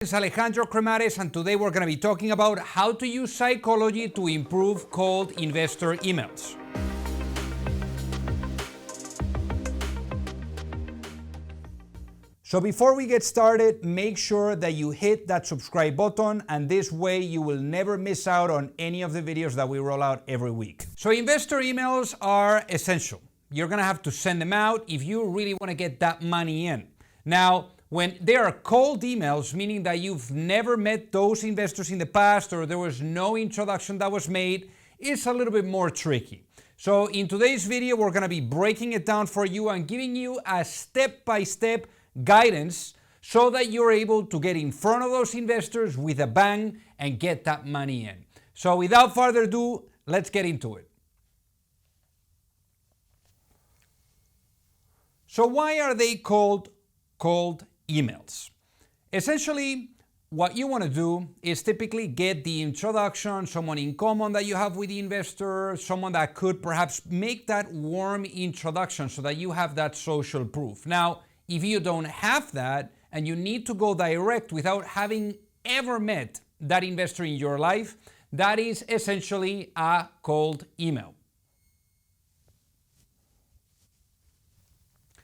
It's Alejandro Cremades, and today we're going to be talking about how to use psychology to improve cold investor emails. So before we get started, make sure that you hit that subscribe button, and this way you will never miss out on any of the videos that we roll out every week. So investor emails are essential. You're going to have to send them out if you really want to get that money in. Now, when they are cold emails, meaning that you've never met those investors in the past or there was no introduction that was made, it's a little bit more tricky. So in today's video, we're going to be breaking it down for you and giving you a step-by-step guidance so that you're able to get in front of those investors with a bang and get that money in. So without further ado, let's get into it. So why are they called cold emails? Essentially, what you want to do is typically get the introduction, someone in common that you have with the investor, someone that could perhaps make that warm introduction so that you have that social proof. Now, if you don't have that and you need to go direct without having ever met that investor in your life, that is essentially a cold email.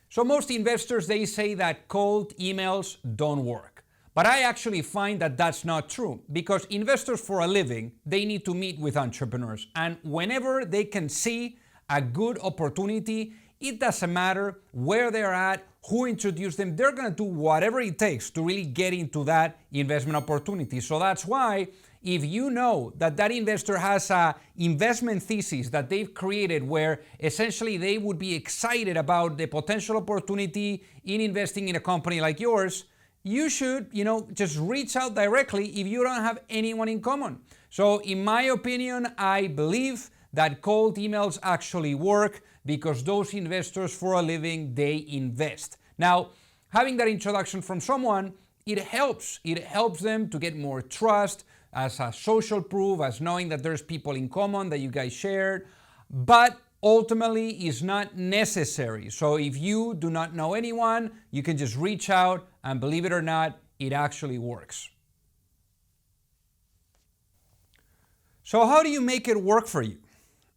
So most investors, they say that cold emails don't work. But I actually find that that's not true, because investors for a living, they need to meet with entrepreneurs. And whenever they can see a good opportunity, it doesn't matter where they're at, who introduced them, they're gonna do whatever it takes to really get into that investment opportunity. So that's why if you know that that investor has an investment thesis that they've created where essentially they would be excited about the potential opportunity in investing in a company like yours, you should, just reach out directly if you don't have anyone in common. So in my opinion, I believe that cold emails actually work because those investors for a living, they invest. Now, having that introduction from someone, it helps. It helps them to get more trust, as a social proof, as knowing that there's people in common that you guys shared, but ultimately is not necessary. So if you do not know anyone, you can just reach out, and believe it or not, it actually works. So how do you make it work for you?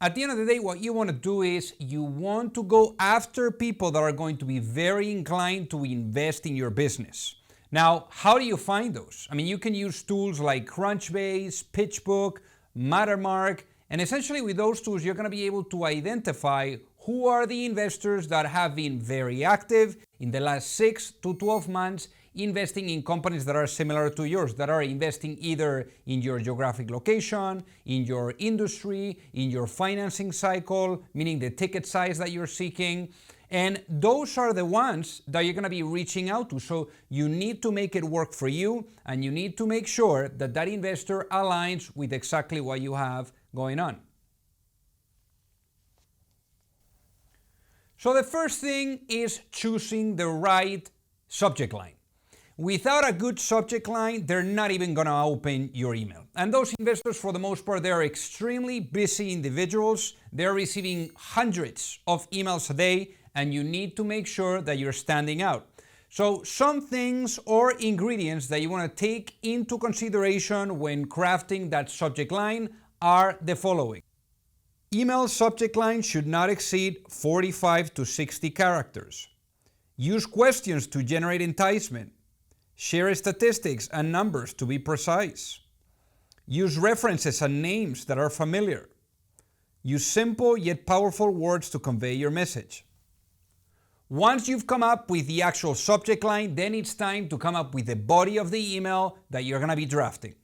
At the end of the day, what you want to do is you want to go after people that are going to be very inclined to invest in your business. Now, how do you find those? I mean, you can use tools like Crunchbase, PitchBook, Mattermark, and essentially with those tools, you're going to be able to identify who are the investors that have been very active in the last 6 to 12 months investing in companies that are similar to yours, that are investing either in your geographic location, in your industry, in your financing cycle, meaning the ticket size that you're seeking. And those are the ones that you're going to be reaching out to. So you need to make it work for you, and you need to make sure that that investor aligns with exactly what you have going on. So the first thing is choosing the right subject line. Without a good subject line, they're not even going to open your email. And those investors, for the most part, they're extremely busy individuals. They're receiving hundreds of emails a day, and you need to make sure that you're standing out. So some things or ingredients that you want to take into consideration when crafting that subject line are the following. Email subject line should not exceed 45 to 60 characters. Use questions to generate enticement. Share statistics and numbers to be precise. Use references and names that are familiar. Use simple yet powerful words to convey your message. Once you've come up with the actual subject line, then it's time to come up with the body of the email that you're going to be drafting.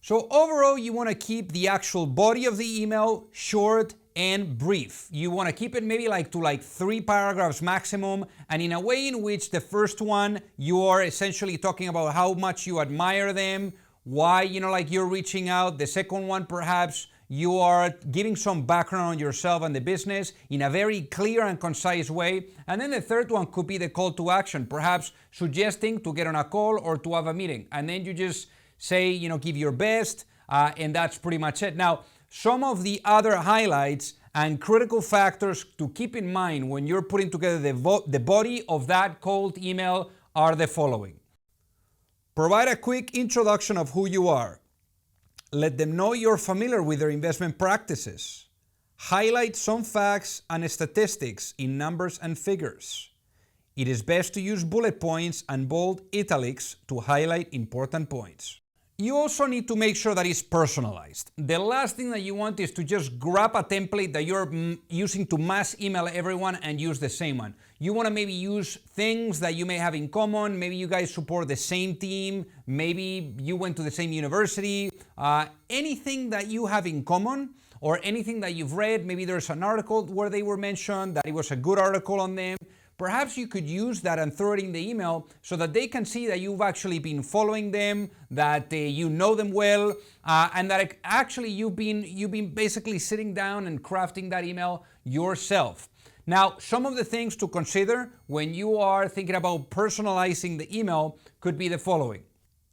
So overall, you want to keep the actual body of the email short and brief. You want to keep it maybe to 3 paragraphs maximum, and in a way in which the first one, you are essentially talking about how much you admire them, why, you're reaching out. The second one, perhaps, you are giving some background on yourself and the business in a very clear and concise way. And then the third one could be the call to action, perhaps suggesting to get on a call or to have a meeting. And then you just say, give your best, and that's pretty much it. Now, some of the other highlights And critical factors to keep in mind when you're putting together the body of that cold email are the following. Provide a quick introduction of who you are. Let them know you're familiar with their investment practices. Highlight some facts and statistics in numbers and figures. It is best to use bullet points and bold italics to highlight important points. You also need to make sure that it's personalized. The last thing that you want is to just grab a template that you're using to mass email everyone and use the same one. You want to maybe use things that you may have in common. Maybe you guys support the same team. Maybe you went to the same university. Anything that you have in common or anything that you've read. Maybe there's an article where they were mentioned, that it was a good article on them. Perhaps you could use that and throw it in the email so that they can see that you've actually been following them, that you know them well, and that actually you've been basically sitting down and crafting that email yourself. Now, some of the things to consider when you are thinking about personalizing the email could be the following.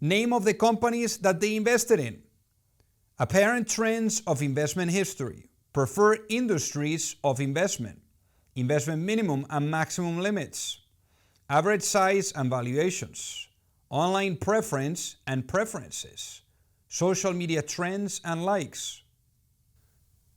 Name of the companies that they invested in. Apparent trends of investment history. Preferred industries of investment. Investment minimum and maximum limits, average size and valuations, online preference and preferences, social media trends and likes.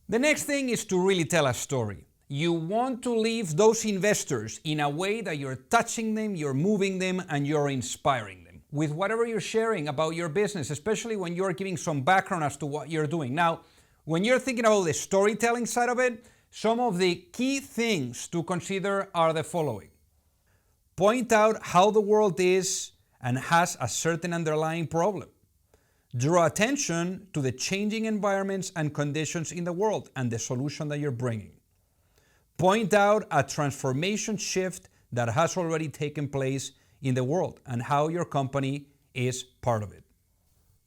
The next thing is to really tell a story. You want to leave those investors in a way that you're touching them, you're moving them, and you're inspiring them with whatever you're sharing about your business, especially when you're giving some background as to what you're doing. Now, when you're thinking about the storytelling side of it, some of the key things to consider are the following. Point out how the world is and has a certain underlying problem. Draw attention to the changing environments and conditions in the world and the solution that you're bringing. Point out a transformation shift that has already taken place in the world and how your company is part of it.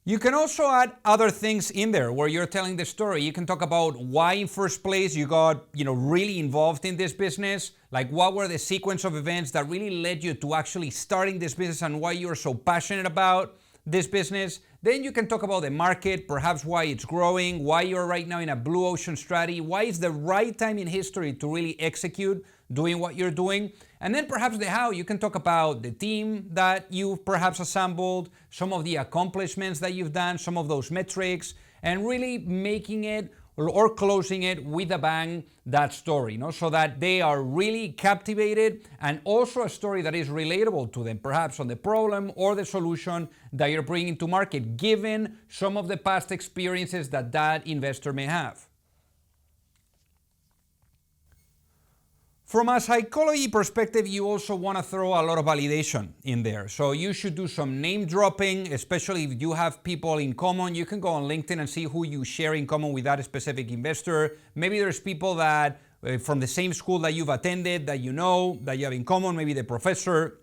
You can also add other things in there where you're telling the story. You can talk about why in first place you got, really involved in this business, like what were the sequence of events that really led you to actually starting this business and why you're so passionate about this business. Then you can talk about the market, perhaps why it's growing, why you're right now in a blue ocean strategy, why it's the right time in history to really execute doing what you're doing. And then perhaps the how. You can talk about the team that you've perhaps assembled, some of the accomplishments that you've done, some of those metrics, and really making it or closing it with a bang, that story, so that they are really captivated, and also a story that is relatable to them, perhaps on the problem or the solution that you're bringing to market, given some of the past experiences that that investor may have. From a psychology perspective, you also want to throw a lot of validation in there. So you should do some name dropping, especially if you have people in common. You can go on LinkedIn and see who you share in common with that specific investor. Maybe there's people that from the same school that you've attended, that you have in common, maybe the professor.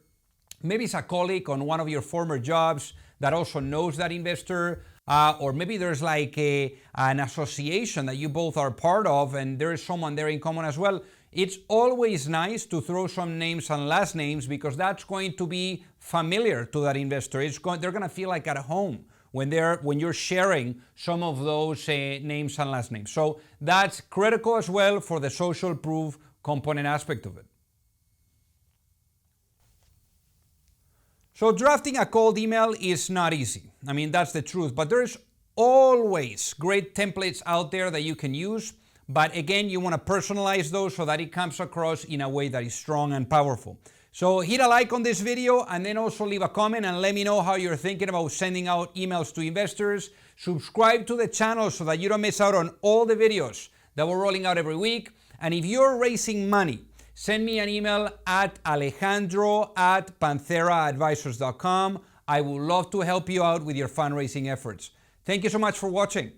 Maybe it's a colleague on one of your former jobs that also knows that investor. Or maybe there's like an association that you both are part of and there is someone there in common as well. It's always nice to throw some names and last names because that's going to be familiar to that investor. They're going to feel like at home when you're sharing some of those names and last names. So that's critical as well for the social proof component aspect of it. So drafting a cold email is not easy. I mean, that's the truth, but there's always great templates out there that you can use. But again, you want to personalize those so that it comes across in a way that is strong and powerful. So hit a like on this video and then also leave a comment and let me know how you're thinking about sending out emails to investors. Subscribe to the channel so that you don't miss out on all the videos that we're rolling out every week. And if you're raising money, send me an email at alejandro@pantheraadvisors.com. I would love to help you out with your fundraising efforts. Thank you so much for watching.